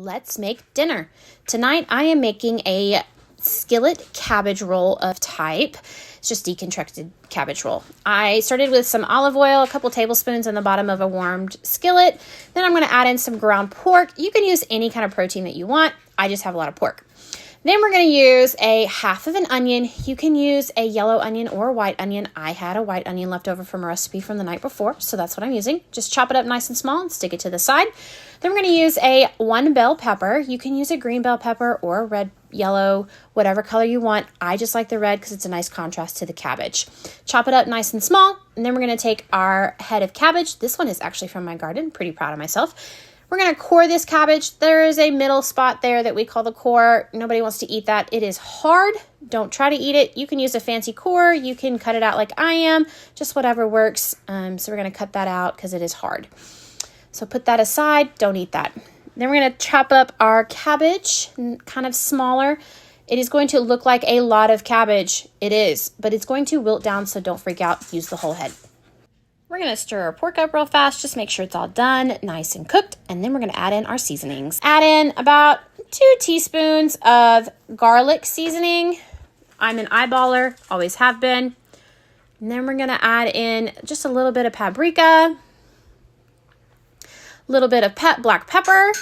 Let's make dinner. Tonight I am making a skillet cabbage roll of type. It's just deconstructed cabbage roll. I started with some olive oil, a couple tablespoons in the bottom of a warmed skillet. Then I'm going to add in some ground pork. You can use any kind of protein that you want. I just have a lot of pork. Then we're going to use a half of an onion. You can use a yellow onion or a white onion. I had a white onion left over from a recipe from the night before, so that's what I'm using. Just chop it up nice and small and stick it to the side. Then we're going to use a 1 bell pepper. You can use a green bell pepper or a red, yellow, whatever color you want. I just like the red because it's a nice contrast to the cabbage. Chop it up nice and small, and then we're going to take our head of cabbage. This one is actually from my garden. Pretty proud of myself. We're going to core this cabbage. There is a middle spot there that we call the core. Nobody wants to eat that. It is hard. Don't try to eat it. You can use a fancy core. You can cut it out like I am. Just whatever works. So we're going to cut that out because it is hard. So put that aside. Don't eat that. Then we're going to chop up our cabbage, kind of smaller. It is going to look like a lot of cabbage. It is, but it's going to wilt down, so don't freak out. Use the whole head. We're going to stir our pork up real fast. Just make sure it's all done, nice and cooked. And then we're going to add in our seasonings. Add in about 2 teaspoons of garlic seasoning. I'm an eyeballer, always have been. And then we're going to add in just a little bit of paprika, a little bit of black pepper,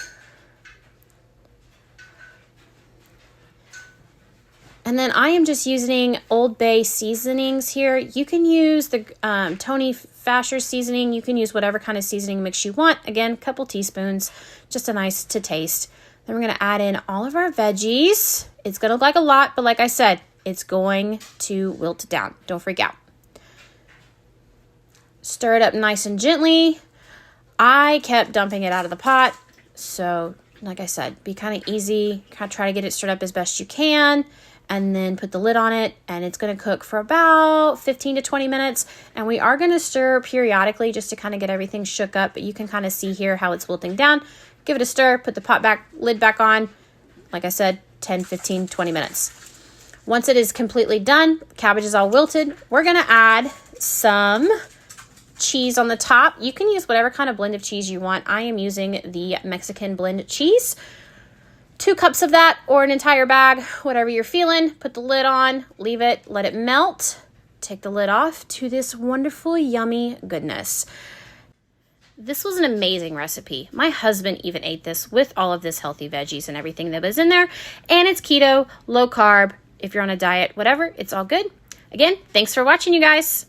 and then I am just using Old Bay seasonings here. You can use the Tony Fasher seasoning. You can use whatever kind of seasoning mix you want. Again, a couple teaspoons, just a nice to taste. Then we're going to add in all of our veggies. It's going to look like a lot, but like I said, it's going to wilt down. Don't freak out. Stir it up nice and gently. I kept dumping it out of the pot. So like I said, be kind of easy. Kind of try to get it stirred up as best you can. And then put the lid on it, and it's going to cook for about 15 to 20 minutes. And we are going to stir periodically just to kind of get everything shook up, but you can kind of see here how it's wilting down. Give it a stir, put the lid back on. Like I said, 10, 15, 20 minutes. Once it is completely done, cabbage is all wilted, we're going to add some cheese on the top. You can use whatever kind of blend of cheese you want. I am using the Mexican blend cheese. 2 cups of that, or an entire bag, whatever you're feeling. Put the lid on, leave it, let it melt. Take the lid off to this wonderful, yummy goodness. This was an amazing recipe. My husband even ate this with all of this healthy veggies and everything that was in there. And it's keto, low carb. If you're on a diet, whatever, it's all good. Again, thanks for watching, you guys.